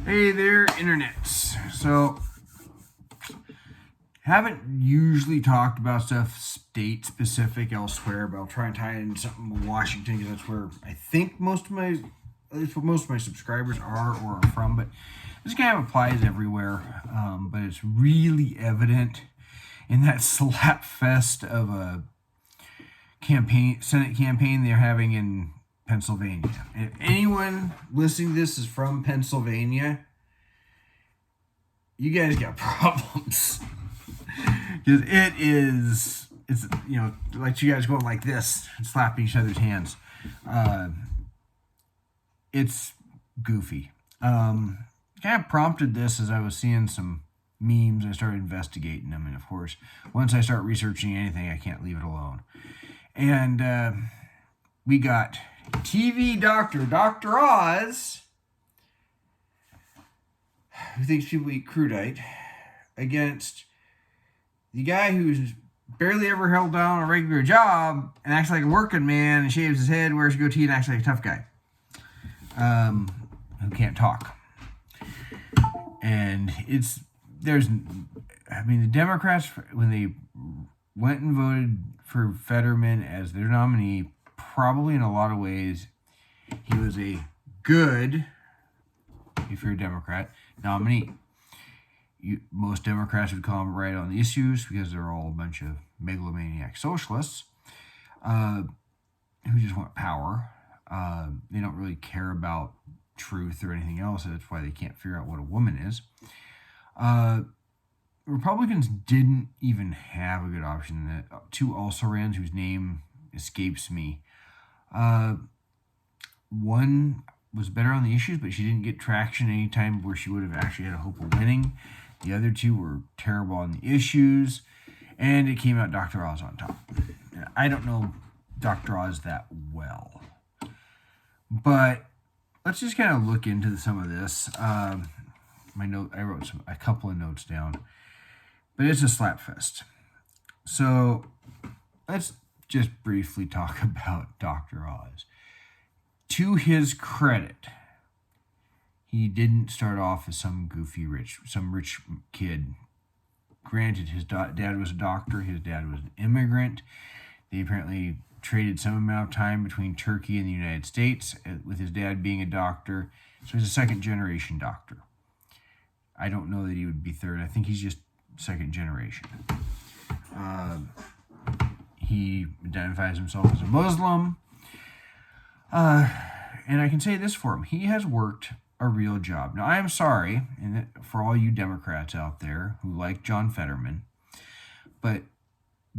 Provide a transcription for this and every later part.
Hey there, internets. So, haven't usually talked about stuff state specific elsewhere, but I'll try and tie it into something with Washington because that's where I think at least what most of my subscribers are or are from. But this kind of applies everywhere. But it's really evident in that slapfest of a Senate campaign they're having in Pennsylvania. And if anyone listening to this is from Pennsylvania, you guys got problems. Because it's like you guys going like this and slapping each other's hands. It's goofy. Kind of prompted this as I was seeing some memes. I started investigating them, and of course, once I start researching anything, I can't leave it alone. And we got TV doctor Dr. Oz, who thinks people eat crudite, against the guy who's barely ever held down a regular job and acts like a working man and shaves his head, wears a goatee, and acts like a tough guy who can't talk. And the Democrats, when they went and voted for Fetterman as their nominee, probably in a lot of ways, he was a good, if you're a Democrat, nominee. Most Democrats would call him right on the issues because they're all a bunch of megalomaniac socialists who just want power. They don't really care about truth or anything else. That's why they can't figure out what a woman is. Republicans didn't even have a good option. Two also-rans whose name escapes me. One was better on the issues, but she didn't get traction any time where she would have actually had a hope of winning. The other two were terrible on the issues, and it came out Dr. Oz on top. I don't know Dr. Oz that well, but let's just kind of look into some of this. I wrote a couple of notes down, but it's a slapfest. So let's just briefly talk about Dr. Oz. To his credit, he didn't start off as some rich kid. Granted, his dad was a doctor. His dad was an immigrant. They apparently traded some amount of time between Turkey and the United States, with his dad being a doctor. So he's a second-generation doctor. I don't know that he would be third. I think he's just second generation. He identifies himself as a Muslim. And I can say this for him. He has worked a real job. Now, I am sorry for all you Democrats out there who like John Fetterman, but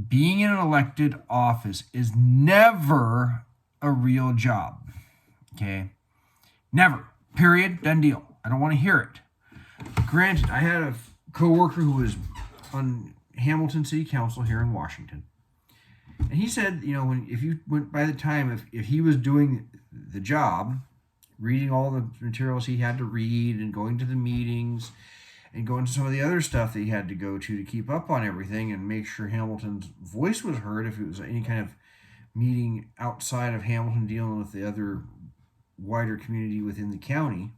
being in an elected office is never a real job. Okay? Never. Period. Done deal. I don't want to hear it. Granted, I had a coworker who was on Hamilton City Council here in Washington. And he said, if he was doing the job, reading all the materials he had to read and going to the meetings and going to some of the other stuff that he had to go to keep up on everything and make sure Hamilton's voice was heard if it was any kind of meeting outside of Hamilton dealing with the other wider community within the county.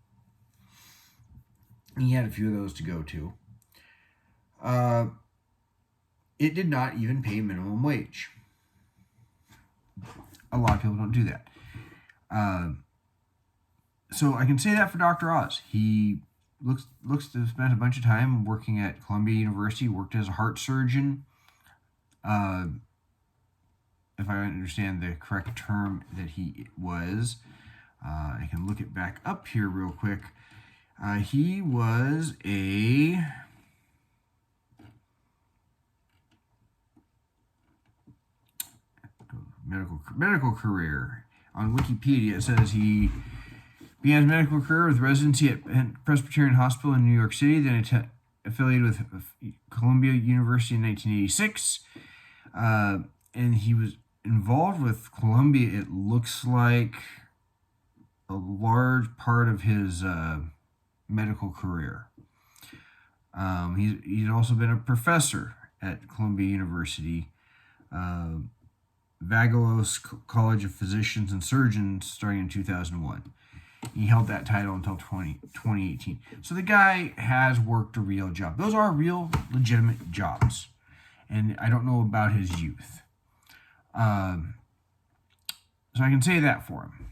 He had a few of those to go to. It did not even pay minimum wage. A lot of people don't do that. So I can say that for Dr. Oz. He looks to have spent a bunch of time working at Columbia University, worked as a heart surgeon. If I understand the correct term that he was. I can look it back up here real quick. He was a medical career. On Wikipedia, it says he began his medical career with residency at Presbyterian Hospital in New York City, then affiliated with Columbia University in 1986. And he was involved with Columbia, it looks like, a large part of his medical career. He's also been a professor at Columbia University, Vagelos College of Physicians and Surgeons, starting in 2001. He held that title until 2018. So the guy has worked a real job. Those are real, legitimate jobs. And I don't know about his youth. So I can say that for him.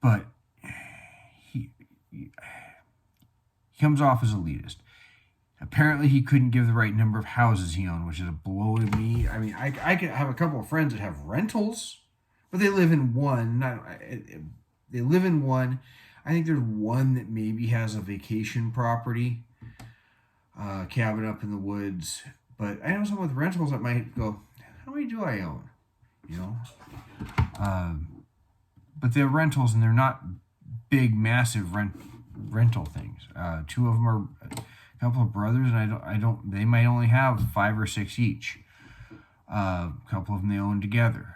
But he comes off as elitist. Apparently, he couldn't give the right number of houses he owned, which is a blow to me. I mean, I could have a couple of friends that have rentals, but they live in one. They live in one. I think there's one that maybe has a vacation property, cabin up in the woods. But I know someone with rentals that might go, how many do I own? You know? But they're rentals, and they're not big, massive rental things. Two of them are a couple of brothers, and I don't. They might only have 5 or 6 each. A couple of them they own together.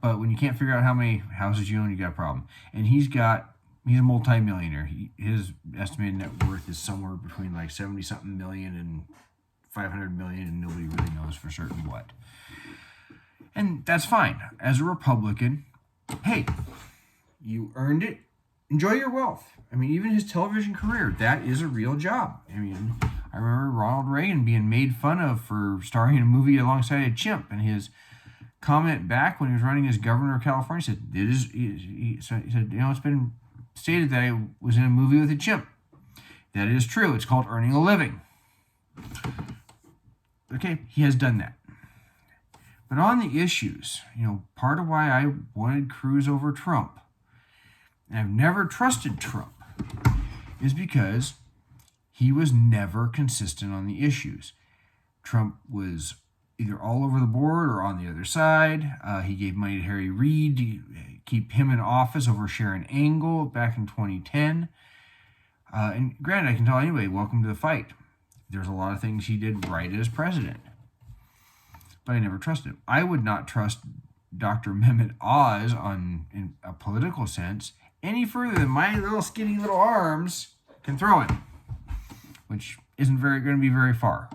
But when you can't figure out how many houses you own, you got a problem. And he's a multimillionaire. His estimated net worth is somewhere between like 70-something million and 500 million, and nobody really knows for certain what. And that's fine. As a Republican, hey, you earned it. Enjoy your wealth. I mean, even his television career, that is a real job. I mean, I remember Ronald Reagan being made fun of for starring in a movie alongside a chimp, and his comment back when he was running as governor of California said, he said, it's been stated that I was in a movie with a chimp. That is true. It's called earning a living. Okay, he has done that. But on the issues, part of why I wanted Cruz over Trump, and I've never trusted Trump, is because he was never consistent on the issues. Trump was either all over the board or on the other side. He gave money to Harry Reid to keep him in office over Sharon Angle back in 2010. And granted, I can tell anybody, welcome to the fight. There's a lot of things he did right as president. But I never trusted him. I would not trust Dr. Mehmet Oz in a political sense any further than my little skinny little arms can throw him, which isn't going to be very far.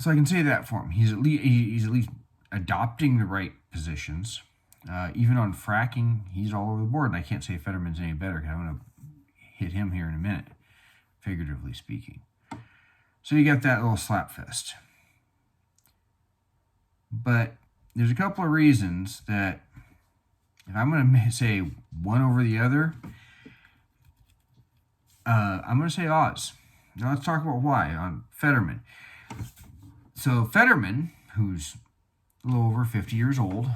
So I can say that for him. He's at least adopting the right positions. Even on fracking, he's all over the board. And I can't say Fetterman's any better because I'm going to hit him here in a minute, figuratively speaking. So you got that little slapfest. But there's a couple of reasons that if I'm going to say one over the other, I'm going to say Oz. Now let's talk about why on Fetterman. So Fetterman, who's a little over 50 years old,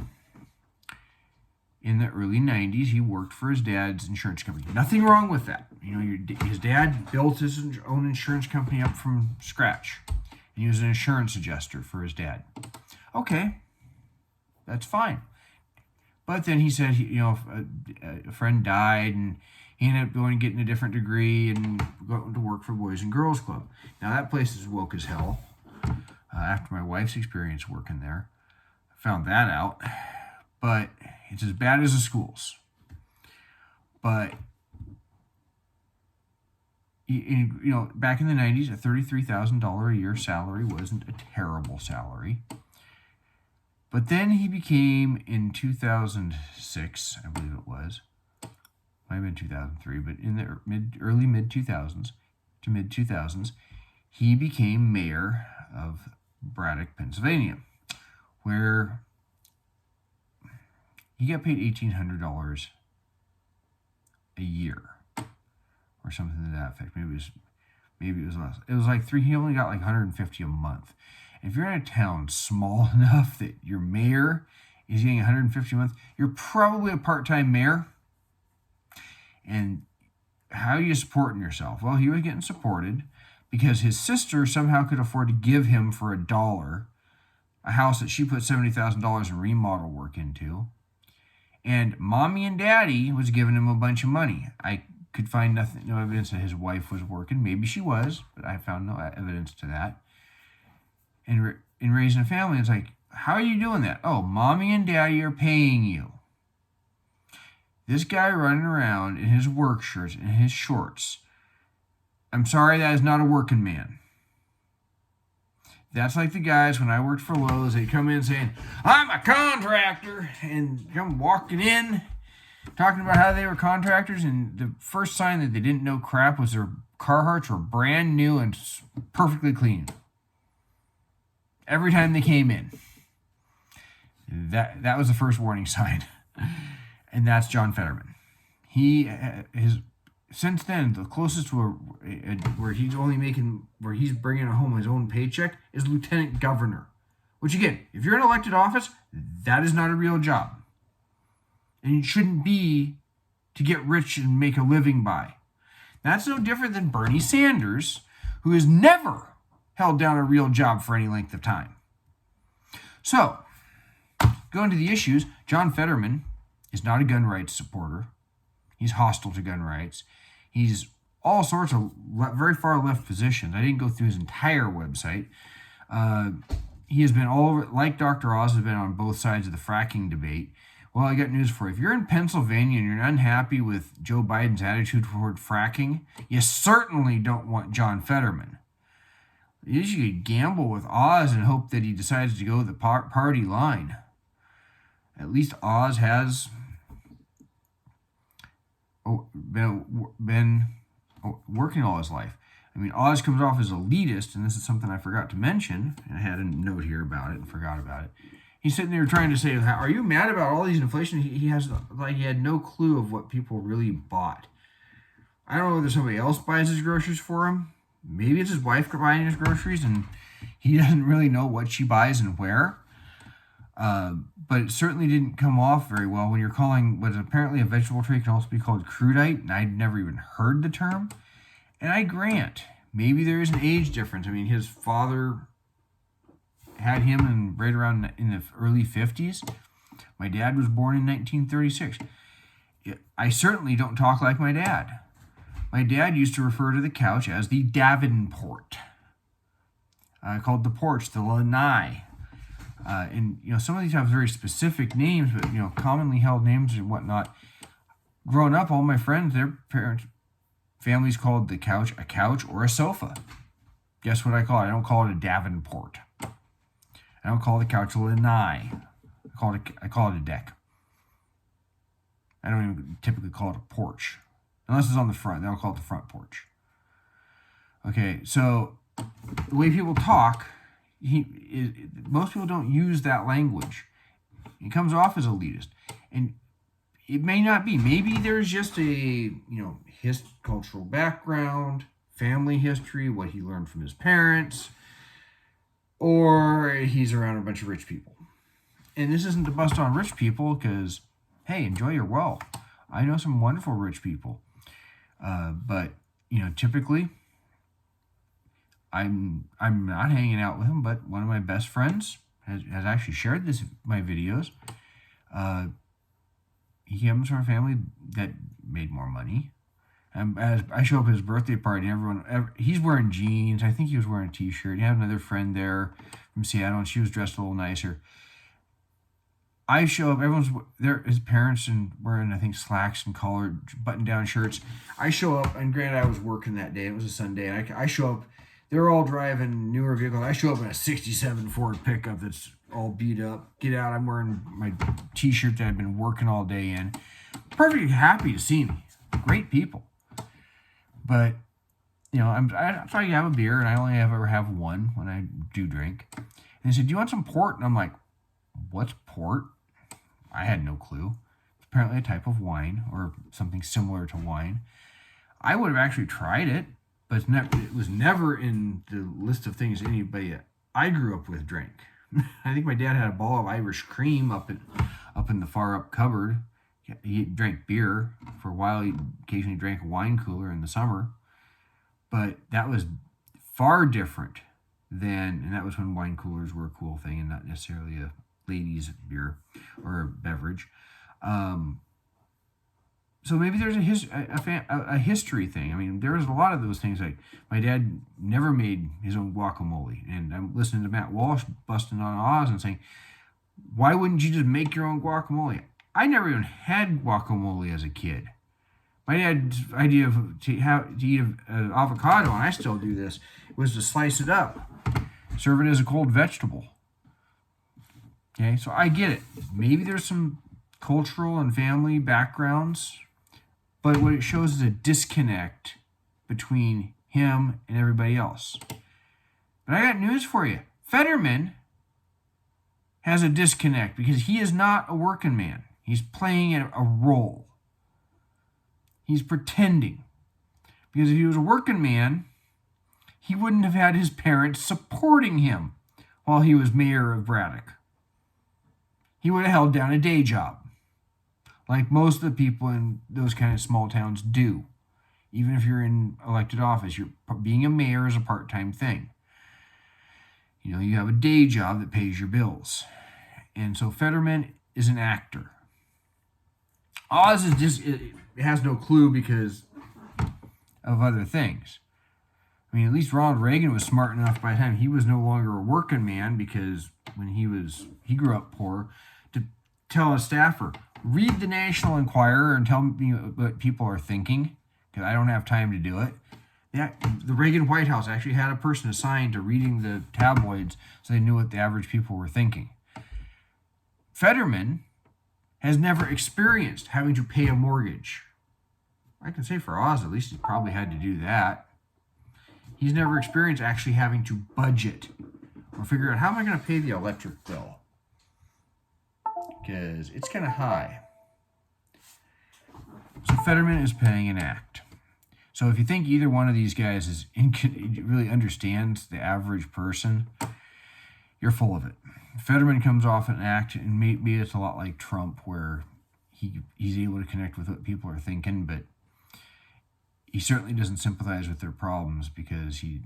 in the early 90s, he worked for his dad's insurance company. Nothing wrong with that. His dad built his own insurance company up from scratch. And he was an insurance adjuster for his dad. Okay, that's fine. But then he said, a friend died, and he ended up getting a different degree and going to work for Boys and Girls Club. Now, that place is woke as hell. After my wife's experience working there, I found that out. But it's as bad as the schools. But, back in the 90s, a $33,000 a year salary wasn't a terrible salary. But then he became, in 2006, I believe it was, might have been 2003, but in the early mid-2000s to mid-2000s, he became mayor of Braddock, Pennsylvania, where he got paid $1,800 a year, or something to that effect. Maybe it was less. It was like he only got like $150 a month. And if you're in a town small enough that your mayor is getting $150 a month, you're probably a part-time mayor. And how are you supporting yourself? Well, he was getting supported because his sister somehow could afford to give him for $1 a house that she put $70,000 in remodel work into. And mommy and daddy was giving him a bunch of money. I could find no evidence that his wife was working. Maybe she was, but I found no evidence to that. And in raising a family, it's like, how are you doing that? Oh, mommy and daddy are paying you. This guy running around in his work shirts and his shorts, I'm sorry, that is not a working man. That's like the guys when I worked for Lowe's. They'd come in saying, I'm a contractor, and come walking in talking about how they were contractors, and the first sign that they didn't know crap was their Carhartts were brand new and perfectly clean. Every time they came in. That was the first warning sign. And that's John Fetterman. Since then, the closest to where he's bringing home his own paycheck is lieutenant governor. Which again, if you're in elected office, that is not a real job. And it shouldn't be to get rich and make a living by. That's no different than Bernie Sanders, who has never held down a real job for any length of time. So, going to the issues, John Fetterman is not a gun rights supporter. He's hostile to gun rights. He's all sorts of very far left positions. I didn't go through his entire website. He has been all over, like Dr. Oz has been on both sides of the fracking debate. Well, I got news for you. If you're in Pennsylvania and you're unhappy with Joe Biden's attitude toward fracking, you certainly don't want John Fetterman. You should gamble with Oz and hope that he decides to go the party line. At least Oz has been working all his life. I mean, Oz comes off as elitist, and this is something I forgot to mention. I had a note here about it and forgot about it. He's sitting there trying to say, are you mad about all these inflation? He had no clue of what people really bought. I don't know whether somebody else buys his groceries for him. Maybe it's his wife buying his groceries, and he doesn't really know what she buys and where. But it certainly didn't come off very well when you're calling what is apparently a vegetable tray can also be called crudite, and I'd never even heard the term. And I grant, maybe there is an age difference. I mean, his father had him right around in the early 50s. My dad was born in 1936. I certainly don't talk like my dad. My dad used to refer to the couch as the Davenport. Called the porch, the lanai. And, some of these have very specific names, but, commonly held names and whatnot. Growing up, all my friends, their families called the couch a couch or a sofa. Guess what I call it? I don't call it a Davenport. I don't call the couch a lanai. I call it a deck. I don't even typically call it a porch. Unless it's on the front. Then I'll call it the front porch. Okay, so the way people talk, most people don't use that language. It comes off as elitist. And it may not be. Maybe there's just his cultural background, family history, what he learned from his parents, or he's around a bunch of rich people. And this isn't to bust on rich people because, hey, enjoy your wealth. I know some wonderful rich people. But, typically, I'm not hanging out with him, but one of my best friends has actually shared my videos. He comes from a family that made more money. As I show up at his birthday party, he's wearing jeans. I think he was wearing a t-shirt. He had another friend there from Seattle, and she was dressed a little nicer. I show up, everyone's there, his parents, and wearing, I think, slacks and collared button-down shirts. I show up, and granted, I was working that day. It was a Sunday, and I show up. They're all driving newer vehicles. I show up in a 67 Ford pickup that's all beat up. Get out, I'm wearing my t-shirt that I've been working all day in. Perfectly happy to see me. Great people. But, I try to have a beer, and I only ever have one when I do drink. And they said, do you want some port? And I'm like, what's port? I had no clue. It's apparently a type of wine or something similar to wine. I would have actually tried it, but it was never in the list of things anybody I grew up with drank. I think my dad had a bottle of Irish cream up in the far up cupboard. He drank beer for a while. He occasionally drank a wine cooler in the summer. But that was far different and that was when wine coolers were a cool thing and not necessarily a ladies' beer or a beverage. So maybe there's a history thing. I mean, there was a lot of those things. Like my dad never made his own guacamole, and I'm listening to Matt Walsh busting on Oz and saying, "Why wouldn't you just make your own guacamole?" I never even had guacamole as a kid. My dad's idea to eat an avocado, and I still do this, was to slice it up serve it as a cold vegetable. Okay, so I get it. Maybe there's some cultural and family backgrounds, but what it shows is a disconnect between him and everybody else. But I got news for you. Fetterman has a disconnect because he is not a working man. He's playing a role. He's pretending. Because if he was a working man, he wouldn't have had his parents supporting him while he was mayor of Braddock. He would have held down a day job, like most of the people in those kind of small towns do. Even if you're in elected office, being a mayor is a part-time thing. You know, you have a day job that pays your bills. And so Fetterman is an actor. Oz is just, it has no clue because of other things. I mean, at least Ronald Reagan was smart enough by the time he was no longer a working man, because when he grew up poor, to tell a staffer, read the National Enquirer and tell me what people are thinking, because I don't have time to do it. Yeah, the Reagan White House actually had a person assigned to reading the tabloids so they knew what the average people were thinking. Fetterman has never experienced having to pay a mortgage. I can say for Oz, at least he probably had to do that. He's never experienced actually having to budget or figure out, how am I going to pay the electric bill? Because it's kind of high. So Fetterman is playing an act. So if you think either one of these guys really understands the average person, you're full of it. Fetterman comes off an act, and maybe it's a lot like Trump, where he's able to connect with what people are thinking, but he certainly doesn't sympathize with their problems, because he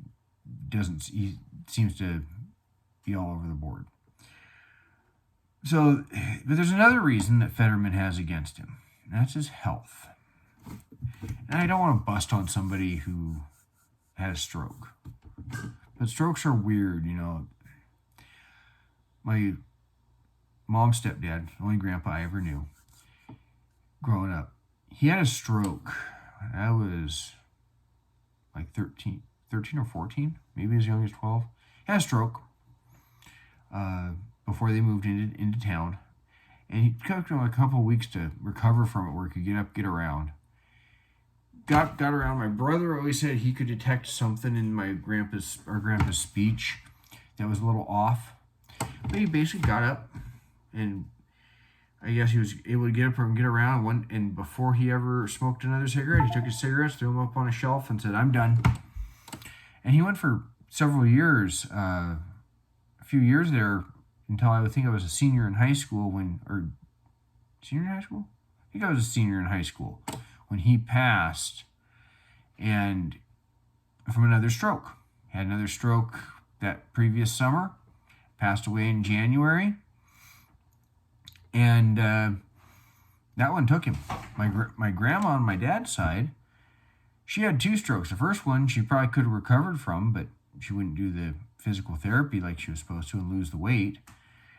seems to be all over the board. So, but there's another reason that Fetterman has against him, and that's his health. And I don't want to bust on somebody who had a stroke, but strokes are weird, you know. My mom's stepdad, the only grandpa I ever knew growing up, he had a stroke. I was like 13 or 14, maybe as young as 12. He had a stroke before they moved into town. And he took him a couple of weeks to recover from it, where he could get up, get around. Got around. My brother always said he could detect something in our grandpa's speech that was a little off. But he basically got up, and I guess he was able to get up and get around. And before he ever smoked another cigarette, he took his cigarettes, threw them up on a shelf, and said, "I'm done." And he went for several years, a few years there, until I would think I was a senior in high school senior in high school? I think I was a senior in high school when he passed, and from another stroke. Had another stroke that previous summer, passed away in January, and that one took him. My grandma on my dad's side, she had 2 strokes. The first one she probably could have recovered from, but she wouldn't do the physical therapy like she was supposed to and lose the weight.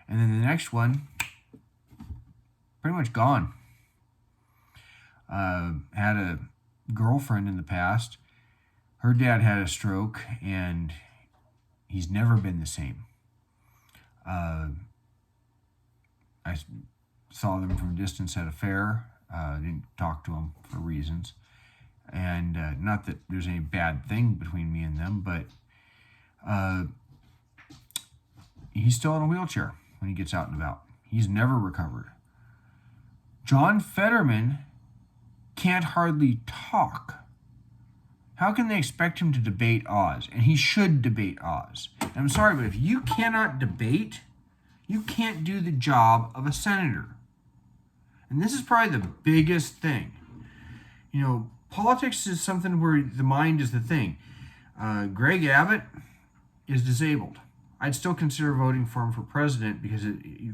And then the next one, pretty much gone. Had a girlfriend in the past. Her dad had a stroke, and he's never been the same. I saw them from a distance at a fair. Didn't talk to them for reasons. And not that there's any bad thing between me and them, but he's still in a wheelchair when he gets out and about. He's never recovered. John Fetterman can't hardly talk. How can they expect him to debate Oz? And he should debate Oz. And I'm sorry, but if you cannot debate, you can't do the job of a senator. And this is probably the biggest thing. You know, politics is something where the mind is the thing. Greg Abbott is disabled. I'd still consider voting for him for president, because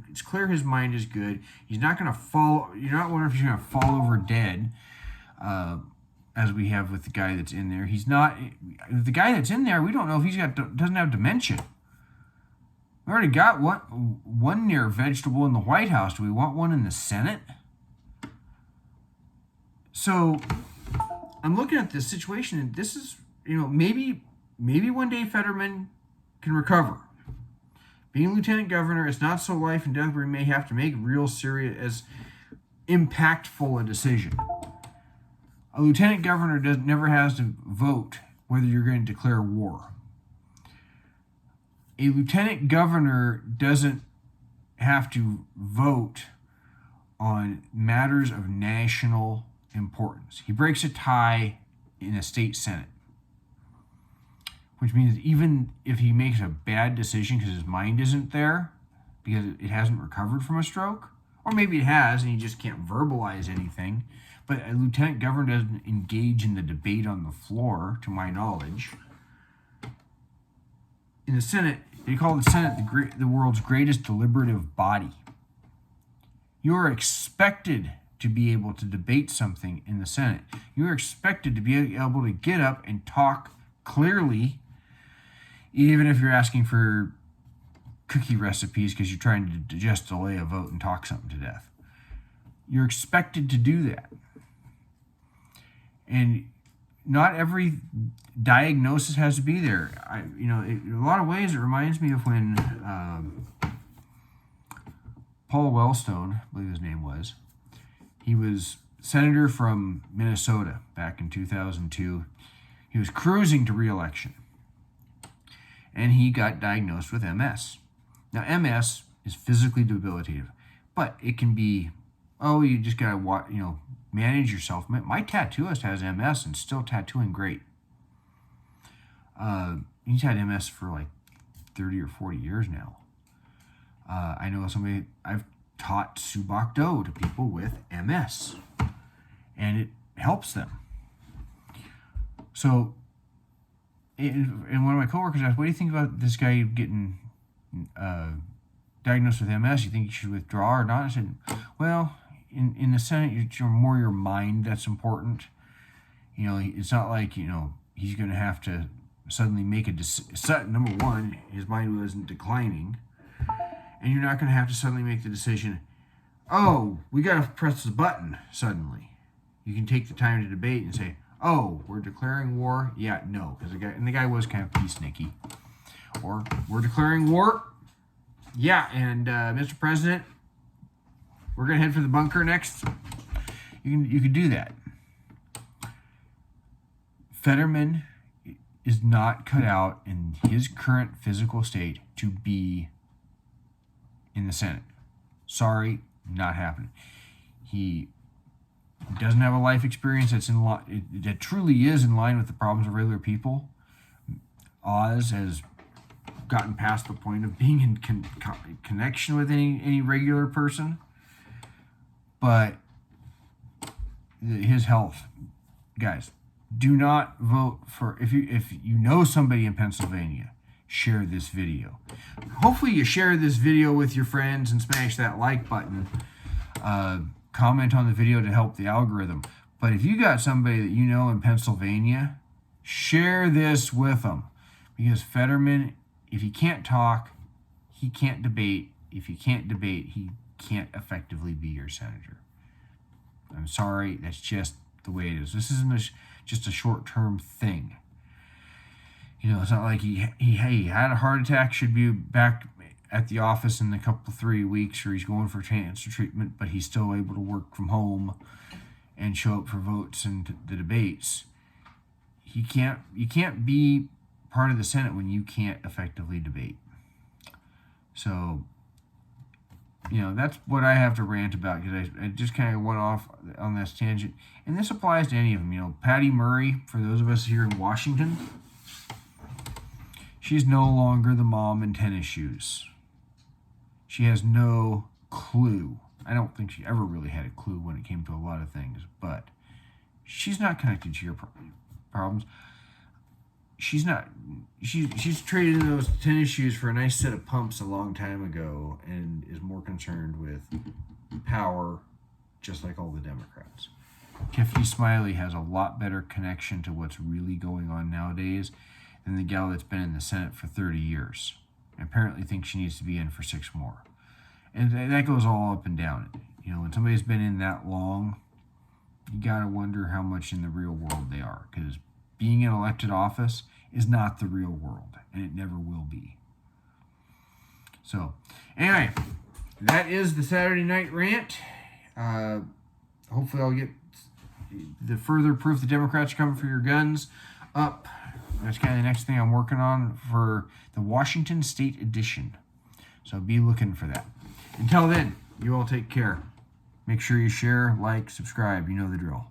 it's clear his mind is good. He's not going to fall. You're not wondering if he's going to fall over dead, as we have with the guy that's in there. He's not. The guy that's in there, we don't know if doesn't have dementia. We already got one near vegetable in the White House. Do we want one in the Senate? So I'm looking at this situation, and this is, maybe one day Fetterman can recover. Being lieutenant governor, it's not so life and death where you may have to make real serious, as impactful a decision. A lieutenant governor never has to vote whether you're going to declare war. A lieutenant governor doesn't have to vote on matters of national importance. He breaks a tie in a state senate, which means even if he makes a bad decision because his mind isn't there, because it hasn't recovered from a stroke, or maybe it has and he just can't verbalize anything, but a lieutenant governor doesn't engage in the debate on the floor, to my knowledge. In the Senate, they call the Senate the world's greatest deliberative body. You are expected to be able to debate something in the Senate. You are expected to be able to get up and talk clearly, even if you're asking for cookie recipes because you're trying to just delay a vote and talk something to death. You're expected to do that. And not every diagnosis has to be there. In a lot of ways, it reminds me of when Paul Wellstone, I believe his name was, he was senator from Minnesota back in 2002. He was cruising to re-election, and he got diagnosed with MS. Now, MS is physically debilitative, but it can be, you just gotta manage yourself. My tattooist has MS and still tattooing great. He's had MS for like 30 or 40 years now. I know I've taught Subak Do to people with MS, and it helps them. So, and one of my coworkers asked, what do you think about this guy getting diagnosed with MS? You think he should withdraw or not? I said, well, in the Senate, it's more your mind that's important. It's not like, he's going to have to suddenly make a decision. Number one, his mind wasn't declining. And you're not going to have to suddenly make the decision, we got to press the button suddenly. You can take the time to debate and say, we're declaring war? Yeah, no. Because the guy was kind of peacenik-y. Or, we're declaring war? Yeah, and Mr. President, we're going to head for the bunker next. You can do that. Fetterman is not cut out in his current physical state to be in the Senate. Sorry, not happening. He doesn't have a life experience that truly is in line with the problems of regular people. Oz has gotten past the point of being in connection with any regular person. But his health, guys, do not vote for, if you know somebody in Pennsylvania, share this video. Hopefully you share this video with your friends and smash that like button. Comment on the video to help the algorithm. But if you got somebody that you know in Pennsylvania, share this with them. Because Fetterman, if he can't talk, he can't debate. If he can't debate, he can't effectively be your senator. I'm sorry, that's just the way it is. This isn't just a short-term thing. It's not like he had a heart attack, should be back at the office in a couple 3 weeks, or he's going for cancer treatment, but he's still able to work from home and show up for votes and the debates. You can't be part of the Senate when you can't effectively debate. So, that's what I have to rant about, because I just kind of went off on this tangent. And this applies to any of them. Patty Murray, for those of us here in Washington, she's no longer the mom in tennis shoes. She has no clue. I don't think she ever really had a clue when it came to a lot of things, but she's not connected to your problems. She's traded in those tennis shoes for a nice set of pumps a long time ago and is more concerned with power, just like all the Democrats. Tiffany Smiley has a lot better connection to what's really going on nowadays than the gal that's been in the Senate for 30 years. And apparently thinks she needs to be in for 6 more. And that goes all up and down. When somebody's been in that long, you got to wonder how much in the real world they are. Because being in elected office is not the real world, and it never will be. So, anyway, that is the Saturday night rant. Hopefully I'll get the further proof the Democrats are coming for your guns up. That's kind of the next thing I'm working on for the Washington State edition. So be looking for that. Until then, you all take care. Make sure you share, like, subscribe. You know the drill.